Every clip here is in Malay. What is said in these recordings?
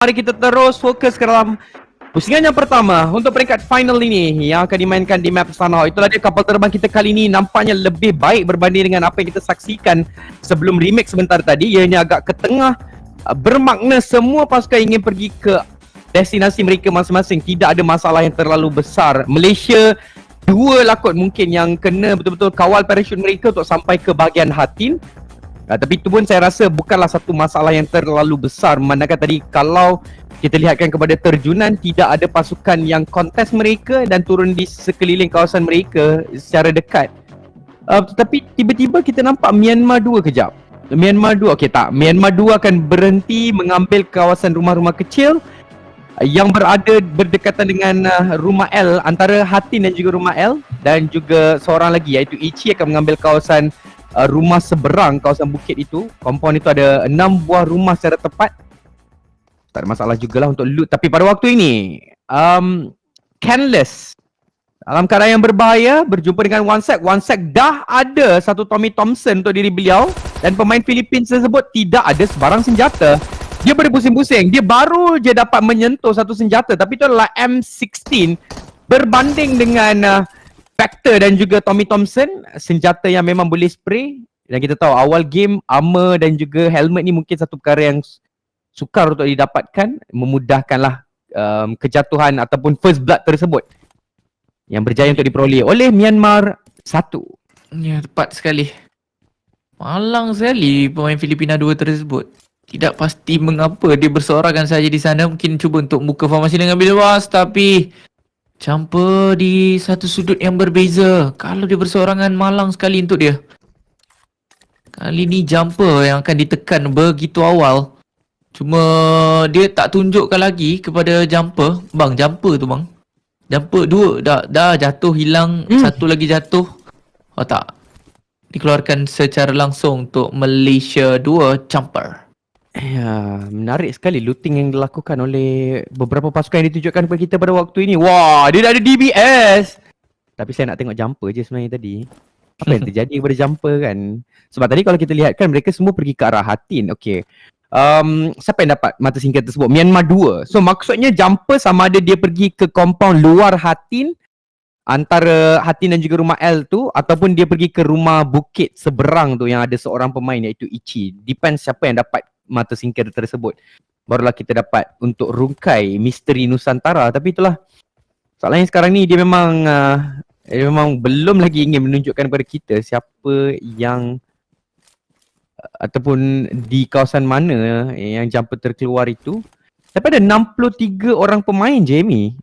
Mari kita terus fokus ke dalam pusingan yang pertama untuk peringkat final ini yang akan dimainkan di map Sanhao. Itulah dia kapal terbang kita kali ini nampaknya lebih baik berbanding dengan apa yang kita saksikan sebelum remake sebentar tadi. Ianya agak ke tengah, bermakna semua pasukan ingin pergi ke destinasi mereka masing-masing. Tidak ada masalah yang terlalu besar. Malaysia dua lah kot mungkin yang kena betul-betul kawal parachute mereka untuk sampai ke bahagian Hatin. Tapi itu pun saya rasa bukanlah satu masalah yang terlalu besar. Manakala tadi kalau kita lihatkan kepada terjunan, tidak ada pasukan yang kontes mereka dan turun di sekeliling kawasan mereka secara dekat. Tetapi tiba-tiba kita nampak Myanmar 2 kejap. Myanmar 2, okey tak. Myanmar 2 akan berhenti mengambil kawasan rumah-rumah kecil yang berada berdekatan dengan rumah L, antara Hatin dan juga rumah L, dan juga seorang lagi iaitu Ichi akan mengambil kawasan rumah seberang kawasan bukit itu. Kompon itu ada 6 buah rumah secara tepat. Tak ada masalah jugalah untuk loot. Tapi pada waktu ini Canless dalam keadaan yang berbahaya berjumpa dengan Wansek. Wansek dah ada satu Tommy Thompson untuk diri beliau, dan pemain Philippines tersebut tidak ada sebarang senjata. Dia berpusing-pusing. Dia baru je dapat menyentuh satu senjata, tapi itu adalah M16 berbanding dengan Vector dan juga Tommy Thompson, senjata yang memang boleh spray. Dan kita tahu awal game armor dan juga helmet ni mungkin satu perkara yang sukar untuk didapatkan, memudahkanlah kejatuhan ataupun first blood tersebut yang berjaya untuk diperoleh oleh Myanmar 1. Ya, tepat sekali. Malang sekali pemain Filipina 2 tersebut. Tidak pasti mengapa dia bersorakan saja di sana. Mungkin cuba untuk buka formasi dengan luas, tapi jumper di satu sudut yang berbeza. Kalau dia bersorangan, malang sekali untuk dia. Kali ni jumper yang akan ditekan begitu awal. Cuma dia tak tunjukkan lagi kepada jumper. Bang, jumper tu bang. Jumper 2 dah jatuh, hilang. Satu lagi jatuh. Oh tak. Dikeluarkan secara langsung untuk Malaysia 2 jumper. Ya, menarik sekali looting yang dilakukan oleh beberapa pasukan yang ditunjukkan kepada kita pada waktu ini. Wah, dia dah ada DBS. Tapi saya nak tengok jumper je sebenarnya tadi. Apa yang terjadi kepada jumper kan? Sebab tadi kalau kita lihat kan mereka semua pergi ke arah Hatin. Okey. Siapa yang dapat mata singkir tersebut? Myanmar 2. So maksudnya jumper sama ada dia pergi ke compound luar Hatin, antara Hatin dan juga rumah L tu, ataupun dia pergi ke rumah bukit seberang tu yang ada seorang pemain iaitu Ichi. Depends siapa yang dapat mata singkir tersebut. Barulah kita dapat untuk rungkai misteri Nusantara. Tapi itulah, soalnya sekarang ni dia memang belum lagi ingin menunjukkan kepada kita siapa yang ataupun di kawasan mana yang jumper terkeluar itu. Tapi ada 63 orang pemain, Jamie.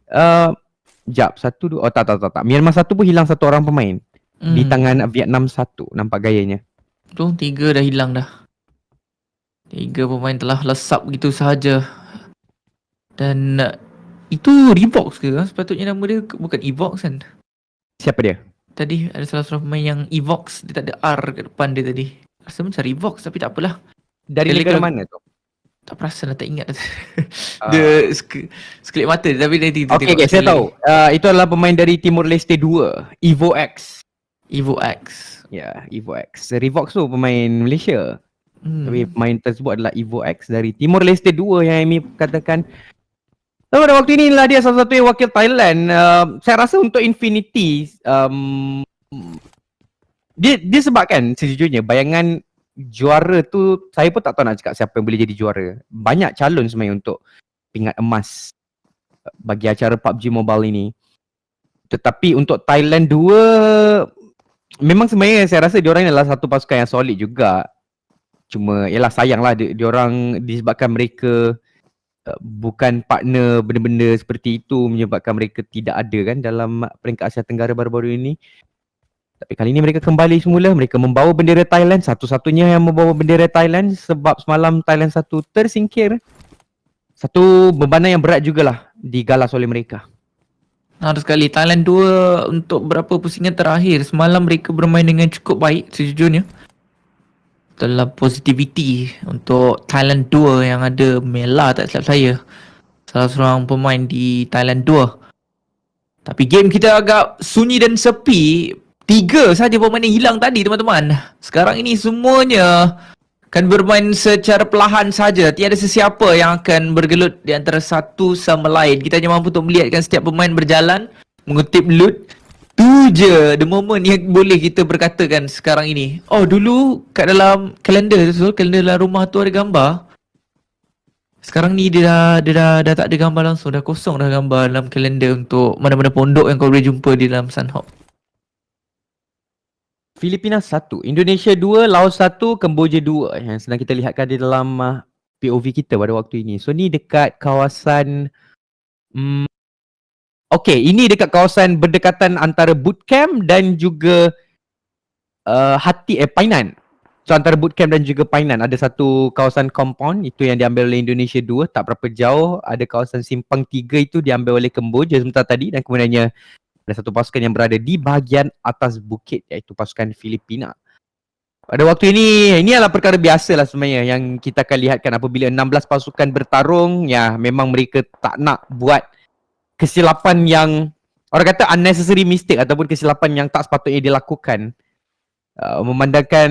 Jap, 1, 2, oh tak. Myanmar 1 pun hilang satu orang pemain. Di tangan Vietnam 1, nampak gayanya. Tu 3 dah hilang dah. 3 pemain telah lesap begitu sahaja. Dan itu Revox ke? Sepatutnya nama dia bukan Evox kan? Siapa dia? Tadi ada salah seorang pemain yang Evox. Dia tak ada R kat depan dia tadi. Rasa macam Revox tapi tak apalah. Dari negara mana tu? Tak perasan lah, tak ingat. Dia sekelip mata tapi dia tiba-tiba. Okay, saya tahu. Itu adalah pemain dari Timor Leste 2, Evo X. Evo X. Ya, Evo X. Revox tu pemain Malaysia. Tapi pemain tersebut adalah Evo X dari Timor Leste 2 yang Amy katakan. Pada waktu ini lah dia salah satu wakil Thailand. Saya rasa untuk Infinity dia sebabkan sejujurnya bayangan juara tu, saya pun tak tahu nak cakap siapa yang boleh jadi juara. Banyak calon sebenarnya untuk pingat emas bagi acara PUBG Mobile ini. Tetapi untuk Thailand 2, memang sebenarnya saya rasa diorang adalah satu pasukan yang solid juga. Cuma ialah sayanglah diorang disebabkan mereka bukan partner benda-benda seperti itu menyebabkan mereka tidak ada kan dalam peringkat Asia Tenggara baru-baru ini. Tapi kali ini mereka kembali semula, mereka membawa bendera Thailand, satu-satunya yang membawa bendera Thailand sebab semalam Thailand 1 tersingkir. Satu bebanan yang berat jugalah digalas oleh mereka. Harus sekali. Thailand 2 untuk berapa pusingan terakhir semalam mereka bermain dengan cukup baik sejujurnya. Dalam positivity untuk Thailand 2 yang ada Mela tak silap saya. Salah seorang pemain di Thailand 2. Tapi game kita agak sunyi dan sepi. 3 saja pemain yang hilang tadi teman-teman. Sekarang ini semuanya akan bermain secara perlahan saja. Tiada sesiapa yang akan bergelut di antara satu sama lain. Kita hanya mampu untuk melihatkan setiap pemain berjalan, mengutip loot. Tu je the moment yang boleh kita berkatakan sekarang ini. Oh, dulu kat dalam kalender tu, kalender dalam rumah tu ada gambar. Sekarang ni dia dah tak ada gambar langsung, dah kosong dah gambar dalam kalender untuk mana-mana pondok yang kau boleh jumpa di dalam Sunhawk. Filipina 1, Indonesia 2, Laos 1, Kemboja 2 yang sedang kita lihatkan di dalam POV kita pada waktu ini. So ni dekat kawasan okay, ini dekat kawasan berdekatan antara bootcamp dan juga Painan. So antara bootcamp dan juga Painan ada satu kawasan compound itu yang diambil oleh Indonesia 2, tak berapa jauh. Ada kawasan Simpang 3 itu diambil oleh Kemboja sebentar tadi, dan kemudiannya ada satu pasukan yang berada di bahagian atas bukit iaitu pasukan Filipina. Pada waktu ini adalah perkara biasa lah sebenarnya yang kita akan lihatkan apabila 16 pasukan bertarung. Ya, memang mereka tak nak buat kesilapan yang orang kata unnecessary mistake ataupun kesilapan yang tak sepatutnya dilakukan. Memandangkan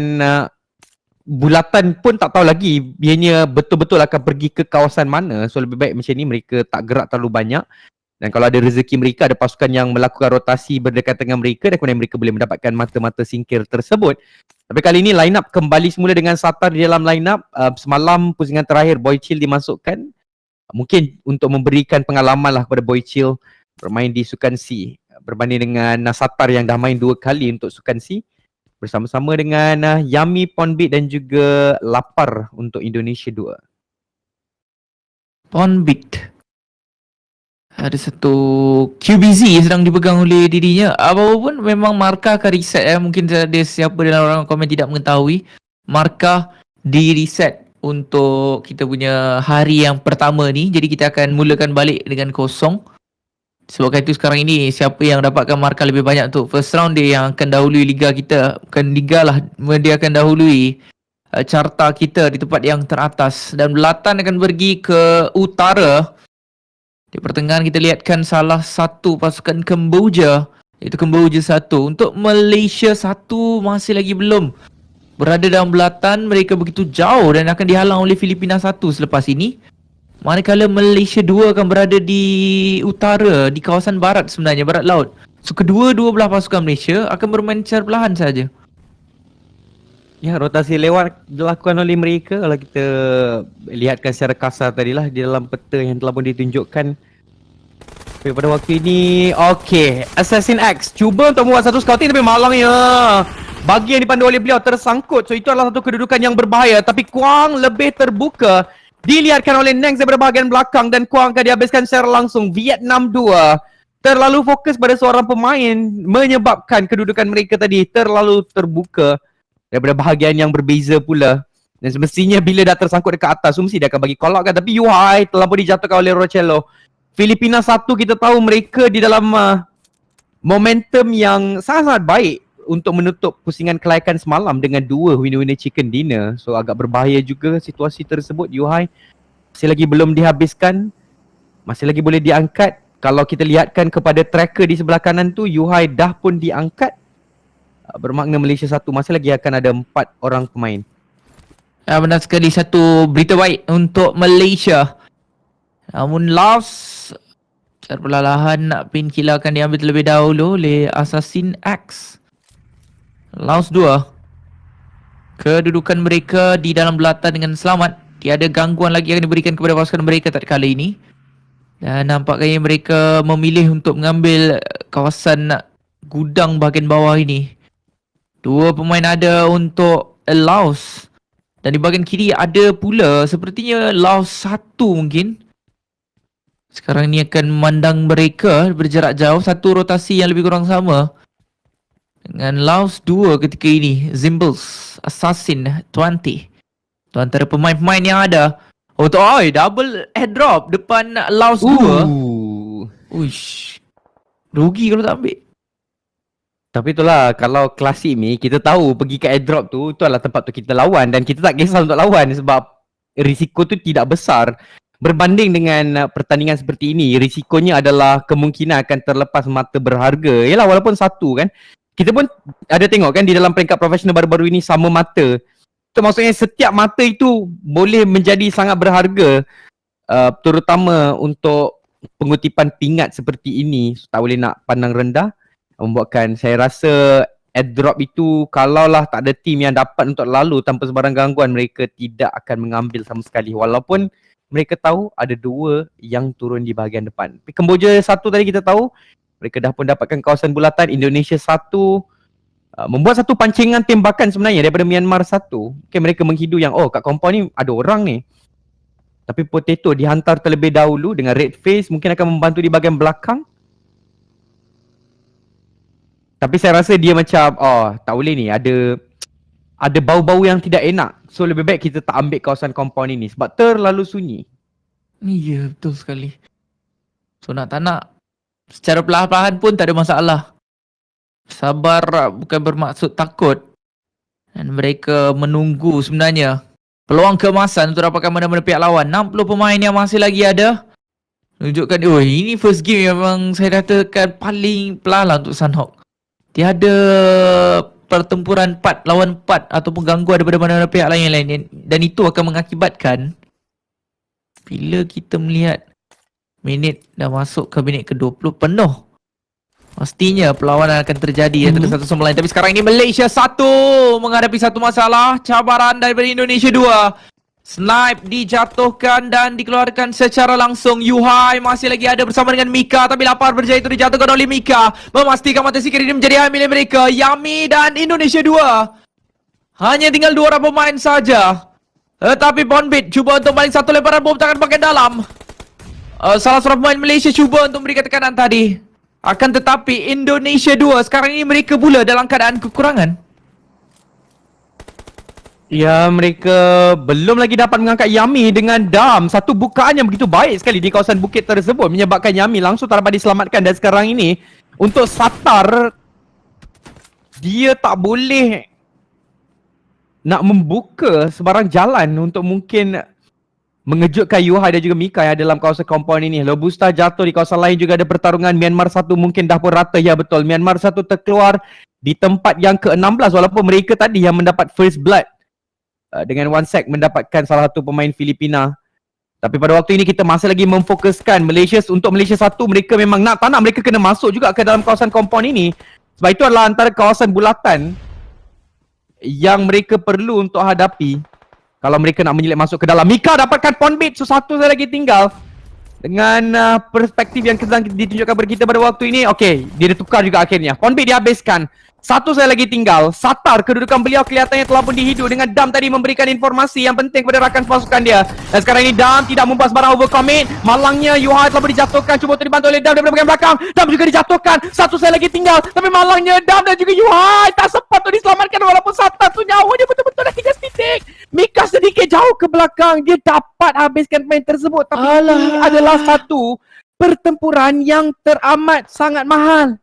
bulatan pun tak tahu lagi ianya betul-betul akan pergi ke kawasan mana. So lebih baik macam ni mereka tak gerak terlalu banyak. Dan kalau ada rezeki mereka, ada pasukan yang melakukan rotasi berdekatan dengan mereka dan kemudian mereka boleh mendapatkan mata-mata singkir tersebut. Tapi kali ini line up kembali semula dengan Satar di dalam line up. Semalam pusingan terakhir Boy Chill dimasukkan. Mungkin untuk memberikan pengalaman lah kepada Boy Chill bermain di Sukan C. Berbanding dengan Satar yang dah main 2 kali untuk Sukan C. Bersama-sama dengan Yami, Ponbit dan juga Lapar untuk Indonesia 2. Ponbit. Ada satu QBZ yang sedang dipegang oleh dirinya. Apapun memang markah akan reset Mungkin ada siapa dalam orang komen tidak mengetahui. Markah di reset untuk kita punya hari yang pertama ni. Jadi kita akan mulakan balik dengan kosong. Sebab itu sekarang ini siapa yang dapatkan markah lebih banyak untuk first round, dia yang akan dahului liga kita. Bukan liga lah, dia akan dahului carta kita di tempat yang teratas. Dan belatan akan pergi ke utara. Di pertengahan kita lihatkan salah satu pasukan Kemboja, iaitu Kemboja 1. Untuk Malaysia 1 masih lagi belum berada dalam belatan. Mereka begitu jauh dan akan dihalang oleh Filipina 1 selepas ini. Manakala Malaysia 2 akan berada di utara, di kawasan barat sebenarnya, barat laut. So kedua-dua belah pasukan Malaysia akan bermain secara perlahan saja. Ya, rotasi lewat dilakukan oleh mereka. Kalau kita lihatkan secara kasar tadilah di dalam peta yang telah pun ditunjukkan. Tapi pada waktu ini, okay, Assassin X cuba untuk membuat satu scouting tapi malangnya bagi yang dipandu oleh beliau tersangkut. So itu adalah satu kedudukan yang berbahaya. Tapi Kuang lebih terbuka. Dilihatkan oleh Nex daripada bahagian belakang dan Kuang akan dihabiskan secara langsung. Vietnam 2 terlalu fokus pada seorang pemain menyebabkan kedudukan mereka tadi terlalu terbuka daripada bahagian yang berbeza pula. Dan semestinya bila dah tersangkut dekat atas, mesti dia akan bagi call out kan. Tapi Yuhai telah pun dijatuhkan oleh Rocello. Filipina 1 kita tahu mereka di dalam momentum yang sangat-sangat baik untuk menutup pusingan kelayakan semalam dengan 2 winner-winner chicken dinner. So agak berbahaya juga situasi tersebut. Yuhai masih lagi belum dihabiskan, masih lagi boleh diangkat. Kalau kita lihatkan kepada tracker di sebelah kanan tu, Yuhai dah pun diangkat. Bermakna Malaysia 1 masih lagi akan ada 4 orang pemain. Benar sekali, satu berita baik untuk Malaysia. Namun Laos secara perlahan nak pin killer akan diambil terlebih dahulu oleh Assassin X. Laos 2. Kedudukan mereka di dalam belatan dengan selamat. Tiada gangguan lagi yang diberikan kepada pasukan mereka tak kala ini. Dan nampaknya mereka memilih untuk mengambil kawasan gudang bahagian bawah ini. 2 pemain ada untuk Laos. Dan di bahagian kiri ada pula sepertinya Laos 1 mungkin. Sekarang ni akan memandang mereka berjarak jauh. Satu rotasi yang lebih kurang sama dengan Laos 2 ketika ini. Zimbles, Assassin 20. Itu antara pemain-pemain yang ada. Oh tu, double airdrop depan Laos 2. Uish, rugi kalau tak ambil. Tapi itulah, kalau klasik ni kita tahu pergi ke airdrop tu, itu adalah tempat tu kita lawan. Dan kita tak kisah untuk lawan sebab risiko tu tidak besar. Berbanding dengan pertandingan seperti ini, risikonya adalah kemungkinan akan terlepas mata berharga. Yalah, walaupun 1 kan. Kita pun ada tengok kan di dalam peringkat profesional baru-baru ini sama mata. So maksudnya setiap mata itu boleh menjadi sangat berharga, terutama untuk pengutipan pingat seperti ini. Tak boleh nak pandang rendah, membuatkan saya rasa airdrop itu kalaulah tak ada tim yang dapat untuk lalu tanpa sebarang gangguan, mereka tidak akan mengambil sama sekali, walaupun mereka tahu ada 2 yang turun di bahagian depan. Kemboja 1 tadi kita tahu mereka dah pun dapatkan kawasan bulatan. Indonesia 1 membuat satu pancingan tembakan sebenarnya daripada Myanmar 1. Okay, mereka menghidu yang kat compound ni ada orang ni. Tapi Potato dihantar terlebih dahulu dengan red face, mungkin akan membantu di bahagian belakang. Tapi saya rasa dia macam tak boleh ni, ada bau-bau yang tidak enak. So lebih baik kita tak ambil kawasan compound ini sebab terlalu sunyi. Ya, betul sekali. So nak tak nak, secara perlahan-lahan pun tak ada masalah. Sabar bukan bermaksud takut. Dan mereka menunggu sebenarnya peluang keemasan untuk dapatkan mana-mana pihak lawan. 60 pemain yang masih lagi ada. Tunjukkan, ini first game yang memang saya katakan paling pelan untuk Sunhawk. Tiada pertempuran 4 lawan 4 ataupun gangguan daripada mana-mana pihak lain. Dan itu akan mengakibatkan bila kita melihat minit dah masuk ke minit ke-20 penuh, pastinya perlawanan akan terjadi antara satu sama lain. Tapi sekarang ini Malaysia 1 menghadapi satu masalah, cabaran daripada Indonesia 2. Snipe dijatuhkan dan dikeluarkan secara langsung. Yuhai masih lagi ada bersama dengan Mika, tapi lapar berjaya itu dijatuhkan oleh Mika, memastikan mata sikit ini menjadi hak milik mereka. Yami dan Indonesia 2 hanya tinggal 2 orang pemain saja. Tetapi Bonbit cuba untuk baling satu lemparan bom tangan bahagian dalam. Salah seorang pemain Malaysia cuba untuk memberikan tekanan tadi. Akan tetapi Indonesia 2 sekarang ini mereka pula dalam keadaan kekurangan. Ya, mereka belum lagi dapat mengangkat Yami dengan dam. Satu bukaan yang begitu baik sekali di kawasan bukit tersebut menyebabkan Yami langsung tak dapat diselamatkan. Dan sekarang ini untuk Satar, dia tak boleh nak membuka sebarang jalan untuk mungkin mengejutkan Yuhai dan juga Mika yang dalam kawasan compound ini. Lobusta jatuh, di kawasan lain juga ada pertarungan. Myanmar 1 mungkin dah pun rata. Ya betul, Myanmar 1 terkeluar di tempat yang ke-16 walaupun mereka tadi yang mendapat first blood. Dengan one sec mendapatkan salah satu pemain Filipina. Tapi pada waktu ini kita masih lagi memfokuskan untuk Malaysia 1, mereka memang nak tak nak mereka kena masuk juga ke dalam kawasan compound ini. Sebab itu adalah antara kawasan bulatan yang mereka perlu untuk hadapi kalau mereka nak menyelit masuk ke dalam. Mika dapatkan point bait, so 1 saya lagi tinggal. Dengan perspektif yang sedang ditunjukkan kepada kita pada waktu ini, okey, dia ditukar juga akhirnya. Point bait dihabiskan. 1 saya lagi tinggal. Satar, kedudukan beliau kelihatannya telah pun dihidu dengan Dam tadi memberikan informasi yang penting kepada rakan pasukan dia. Dan sekarang ini Dam tidak membuat sebarang overcommit. Malangnya Yuhai telah pun dijatuhkan, cuba untuk dibantu oleh Dam daripada bahagian belakang. Dam juga dijatuhkan. 1 saya lagi tinggal. Tapi malangnya Dam dan juga Yuhai tak sempat untuk diselamatkan walaupun Satar tu nyawa dia betul-betul dah 3 titik. Mika sedikit jauh ke belakang. Dia dapat habiskan pemain tersebut. Tapi ini adalah satu pertempuran yang teramat sangat mahal.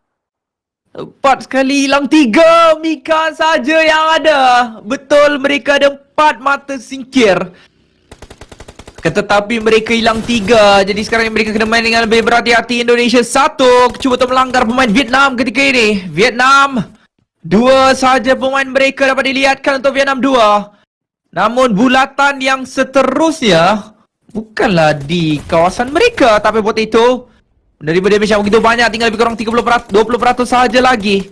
4 sekali hilang 3. Mika saja yang ada. Betul, mereka ada 4 mata singkir. Tetapi mereka hilang 3. Jadi sekarang mereka kena main dengan lebih berhati-hati. Indonesia 1 cuba untuk melanggar pemain Vietnam ketika ini. Vietnam 2 saja pemain mereka dapat dilihatkan untuk Vietnam 2. Namun bulatan yang seterusnya bukanlah di kawasan mereka. Tapi buat itu, menerima damage yang begitu banyak, tinggal lebih kurang 30%, 20% sahaja lagi.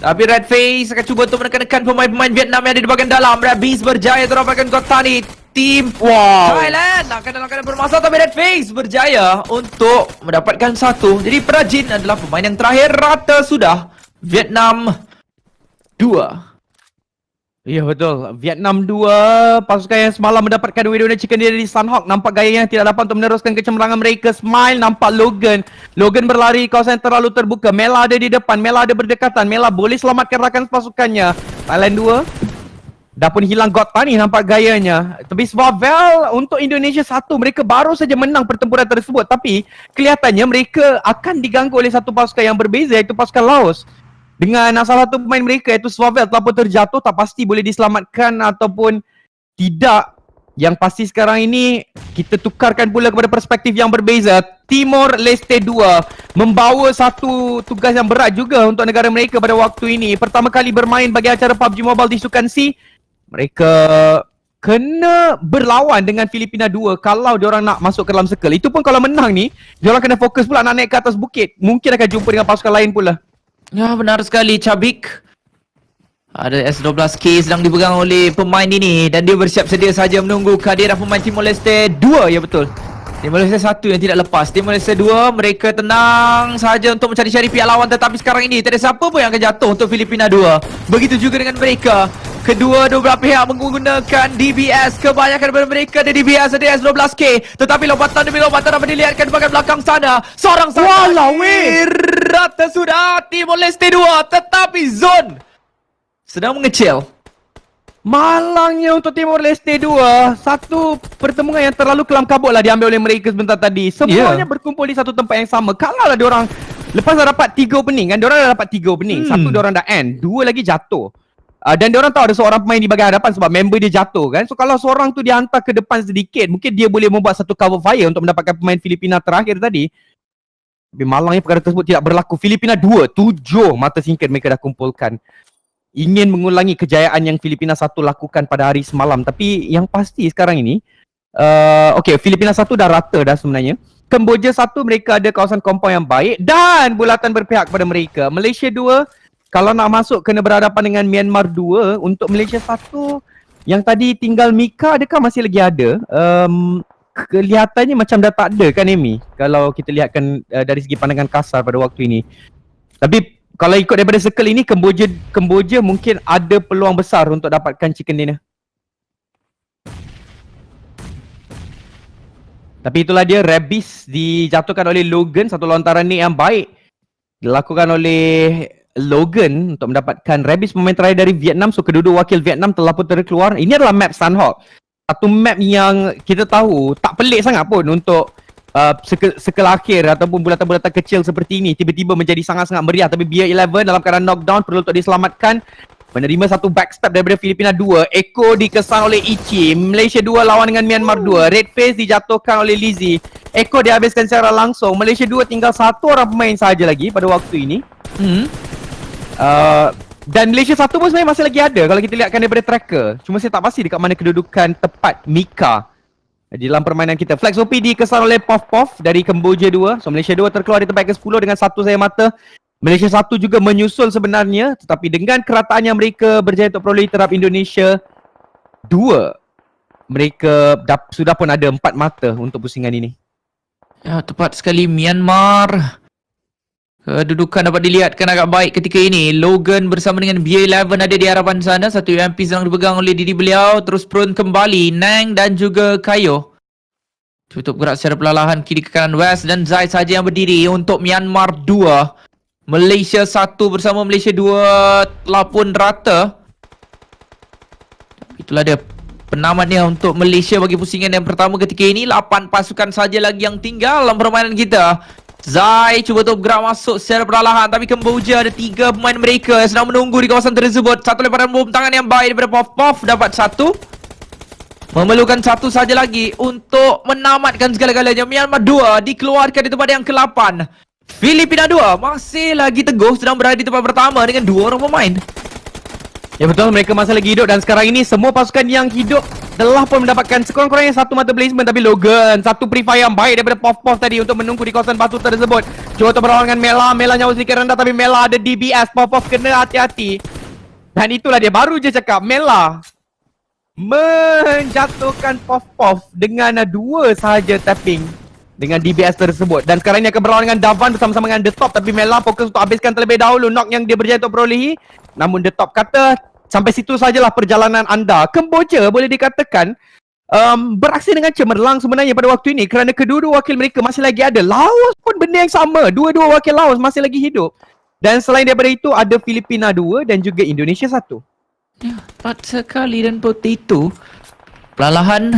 Tapi Red Face akan cuba untuk menekan pemain-pemain Vietnam yang ada di bahagian dalam. Red Beast berjaya untuk dapatkan Kotani. Tim Thailand akan dalam keadaan bermasalah, tapi Red Face berjaya untuk mendapatkan 1. Jadi Perajin adalah pemain yang terakhir, rata sudah. Vietnam 2. Ya betul, Vietnam 2, pasukan yang semalam mendapatkan winner chicken dinner di Sunhawk. Nampak gayanya tidak dapat untuk meneruskan kecemerlangan mereka. Smile, nampak Logan berlari kawasan yang terlalu terbuka. Mela ada di depan, Mela ada berdekatan. Mela boleh selamatkan rakan pasukannya. Thailand 2 dah pun hilang Gotani, nampak gayanya. Tapi Swavel untuk Indonesia 1, mereka baru saja menang pertempuran tersebut. Tapi kelihatannya mereka akan diganggu oleh satu pasukan yang berbeza, iaitu pasukan Laos. Dengan salah satu pemain mereka iaitu Swavel telah pun terjatuh, tak pasti boleh diselamatkan ataupun tidak. Yang pasti sekarang ini kita tukarkan pula kepada perspektif yang berbeza. Timor Leste 2 membawa satu tugas yang berat juga untuk negara mereka pada waktu ini. Pertama kali bermain bagi acara PUBG Mobile di Sukan C. Mereka kena berlawan dengan Filipina 2 kalau diorang nak masuk ke dalam circle. Itu pun kalau menang ni, diorang kena fokus pula nak naik ke atas bukit. Mungkin akan jumpa dengan pasukan lain pula. Ya, benar sekali, Cabik. Ada S12K sedang dipegang oleh pemain ini dan dia bersiap sedia saja menunggu kehadiran pemain Timor Leste 2. Ya, betul. Timor Leste 1 yang tidak lepas. Timor Leste 2 mereka tenang saja untuk mencari-cari pihak lawan, tetapi sekarang ini tidak ada siapa pun yang akan jatuh untuk Filipina 2. Begitu juga dengan mereka. Kedua-dua belah pihak menggunakan DBS. Kebanyakan daripada mereka ada DBS, ada S12K. Tetapi lompatan demi lompatan dapat dilihatkan di bahagian belakang sana. Seorang Walau, weh. rata sudah Timor Leste 2, tetapi Zon sedang mengecil. Malangnya untuk Timor Leste 2, satu pertemuan yang terlalu kelam kabut lah diambil oleh mereka sebentar tadi. Semuanya berkumpul di satu tempat yang sama. Kalau lah diorang lepas dah dapat 3 opening kan, diorang dah dapat 3 opening. Satu diorang dah end, 2 lagi jatuh. Dan diorang tahu ada seorang pemain di bahagian hadapan sebab member dia jatuh kan. So kalau seorang tu dihantar ke depan sedikit, mungkin dia boleh membuat satu cover fire untuk mendapatkan pemain Filipina terakhir tadi. Tapi malangnya perkara tersebut tidak berlaku. Filipina 2, 7 mata singkir mereka dah kumpulkan. Ingin mengulangi kejayaan yang Filipina 1 lakukan pada hari semalam. Tapi yang pasti sekarang ini, Filipina 1 dah rata dah sebenarnya. Kemboja 1 mereka ada kawasan kompon yang baik dan bulatan berpihak kepada mereka. Malaysia 2, kalau nak masuk kena berhadapan dengan Myanmar 2. Untuk Malaysia 1, yang tadi tinggal Mika, adakah masih lagi ada? Kelihatannya macam dah tak ada kan Amy? Kalau kita lihatkan dari segi pandangan kasar pada waktu ini. Tapi kalau ikut daripada circle ini, Kemboja mungkin ada peluang besar untuk dapatkan chicken dinner. Tapi itulah dia, Rabis dijatuhkan oleh Logan, satu lontaran ni yang baik dilakukan oleh Logan untuk mendapatkan Rabis, pemain terakhir dari Vietnam. So kedua-dua wakil Vietnam telah pun terkeluar. Ini adalah map Sunhawk. Satu map yang kita tahu tak pelik sangat pun untuk circle akhir ataupun bulatan-bulatan kecil seperti ini tiba-tiba menjadi sangat-sangat meriah. Tapi Beer 11 dalam keadaan knockdown perlu untuk diselamatkan. Menerima satu backstep daripada Filipina 2. Eko dikesan oleh Ichi. Malaysia 2 lawan dengan Myanmar 2. Red Face dijatuhkan oleh Lizzie. Eko dihabiskan secara langsung. Malaysia 2 tinggal satu orang pemain sahaja lagi pada waktu ini. Dan Malaysia 1 pun sebenarnya masih lagi ada kalau kita lihatkan daripada tracker. Cuma saya tak pasti dekat mana kedudukan tepat Mika di dalam permainan kita. Flex OP dikesan oleh Pof dari Kemboja 2. So Malaysia 2 terkeluar di tempat ke-10 dengan satu saya mata. Malaysia 1 juga menyusul sebenarnya, tetapi dengan kerataan yang mereka berjaya untuk peroleh terhadap Indonesia 2, mereka sudah pun ada 4 mata untuk pusingan ini. Ya, tepat sekali. Myanmar kedudukan dapat dilihatkan agak baik ketika ini. Logan bersama dengan BA11 ada di harapan sana. Satu UMP sedang dipegang oleh diri beliau. Terus prone kembali Nang dan juga Kayo. Tutup gerak secara perlahan kiri ke kanan West. Dan Zai saja yang berdiri untuk Myanmar 2. Malaysia 1 bersama Malaysia 2 telah pun rata. Itulah dia penamatnya untuk Malaysia bagi pusingan yang pertama ketika ini. 8 pasukan saja lagi yang tinggal dalam permainan kita. Zai cuba untuk bergerak masuk secara perlahan, tapi Kemboja ada 3 pemain mereka yang sedang menunggu di kawasan tersebut. Satu lemparan bom tangan yang baik daripada Pof dapat satu. Memerlukan satu saja lagi untuk menamatkan segala-galanya. Myanmar 2 dikeluarkan di tempat yang ke-8. Filipina 2 masih lagi teguh sedang berada di tempat pertama dengan 2 orang pemain. Ya betul, mereka masih lagi hidup dan sekarang ini semua pasukan yang hidup telah pun mendapatkan sekurang-kurangnya satu mata placement. Tapi Logan, satu pre-fire yang baik daripada Pof tadi untuk menunggu di kawasan batu tersebut. Cuba untuk berlawan dengan Mela. Mela nyawa sedikit rendah tapi Mela ada DBS. Pof kena hati-hati. Dan itulah dia, baru je cakap Mela menjatuhkan Pof dengan 2 sahaja tapping dengan DBS tersebut. Dan sekarang ini akan berlawan dengan Davan bersama-sama dengan The Top. Tapi Mela fokus untuk habiskan terlebih dahulu knock yang dia berjaya untuk perolehi. Namun The Top kata, sampai situ sajalah perjalanan anda. Kemboja boleh dikatakan beraksi dengan cemerlang sebenarnya pada waktu ini, kerana kedua-dua wakil mereka masih lagi ada. Laos pun benda yang sama, dua-dua wakil Laos masih lagi hidup. Dan selain daripada itu ada Filipina 2 dan juga Indonesia 1. Ya, tepat sekali. Dan Potato perlahan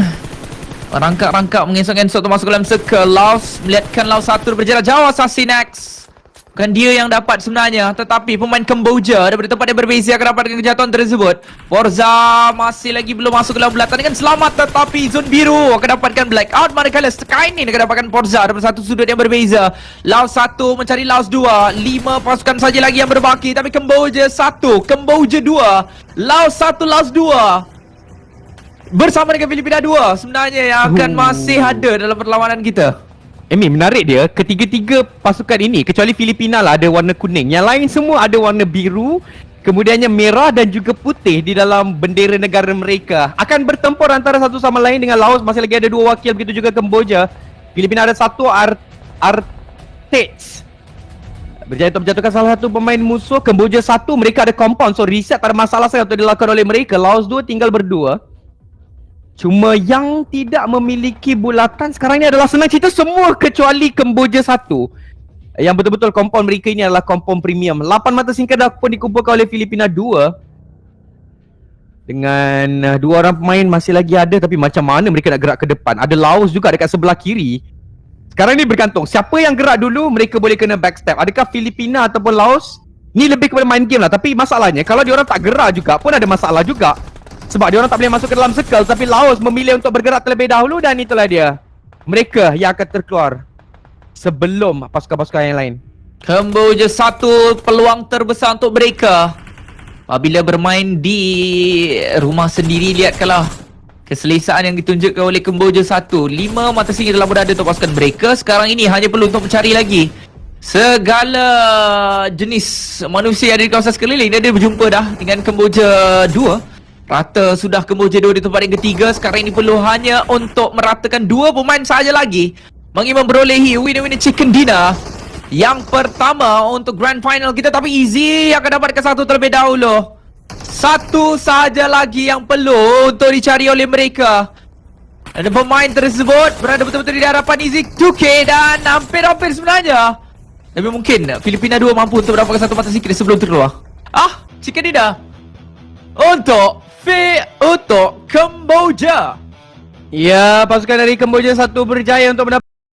rangkap-rangkap mengesok-esok untuk masuk ke dalam circle. Laos melihatkan Laos 1 berjarak jauh. Assassin X bukan dia yang dapat sebenarnya, tetapi pemain Kemboja daripada tempat yang berbeza akan dapatkan kejatuhan tersebut. Forza masih lagi belum masuk ke dalam bulatan dengan selamat, tetapi zon biru akan dapatkan blackout. Manakala Skynin akan dapatkan Forza daripada satu sudut yang berbeza. Laos 1 mencari Laos 2. 5 pasukan saja lagi yang berbaki, tapi Kemboja 1, Kemboja 2, Laos 1, Laos 2 bersama dengan Filipina 2 sebenarnya yang akan masih ada dalam perlawanan kita. Menarik dia, ketiga-tiga pasukan ini kecuali Filipina lah ada warna kuning. Yang lain semua ada warna biru, kemudiannya merah dan juga putih di dalam bendera negara mereka. Akan bertempur antara satu sama lain dengan Laos, masih lagi ada 2 wakil, begitu juga Kemboja. Filipina ada 1 Artets. Berjaya untuk menjatuhkan salah satu pemain musuh. Kemboja 1, mereka ada compound, so reset tak ada masalah saya untuk dilakukan oleh mereka. Laos 2 tinggal berdua. Cuma yang tidak memiliki bulatan sekarang ni adalah senang cerita semua kecuali Kemboja 1. Yang betul-betul compound mereka ini adalah compound premium. 8 mata singkadar pun dikumpulkan oleh Filipina 2. Dengan 2 orang pemain masih lagi ada, tapi macam mana mereka nak gerak ke depan. Ada Laos juga dekat sebelah kiri. Sekarang ni bergantung siapa yang gerak dulu, mereka boleh kena backstep. Adakah Filipina ataupun Laos? Ni lebih kepada main game lah. Tapi masalahnya kalau diorang tak gerak juga pun ada masalah juga. Sebab diorang tak boleh masuk ke dalam circle. Tapi Laos memilih untuk bergerak terlebih dahulu. Dan itulah dia, mereka yang akan terkeluar sebelum pasukan-pasukan yang lain. Kemboja 1, peluang terbesar untuk mereka apabila bermain di rumah sendiri. Lihat kalau keselesaan yang ditunjukkan oleh Kemboja 1. 5 mata singa telah berada untuk pasukan mereka. Sekarang ini hanya perlu untuk mencari lagi segala jenis manusia yang ada di kawasan sekeliling. Dia berjumpa dah dengan Kemboja 2. Rata sudah Kemboja 2 di tempat yang ketiga. Sekarang ini perlu hanya untuk meratakan 2 pemain sahaja lagi bagi memperolehi winner-winner chicken dinner yang pertama untuk grand final kita. Tapi Easy yang akan dapatkan 1 terlebih dahulu. 1 sahaja lagi yang perlu untuk dicari oleh mereka. Dan pemain tersebut berada betul-betul di hadapan Easy 2K dan hampir-hampir sebenarnya. Tapi mungkin Filipina 2 mampu untuk mendapatkan 1 mata sikit sebelum terkeluar. Chicken dinner untuk Kemboja. Ya, pasukan dari Kemboja 1 berjaya untuk mendapat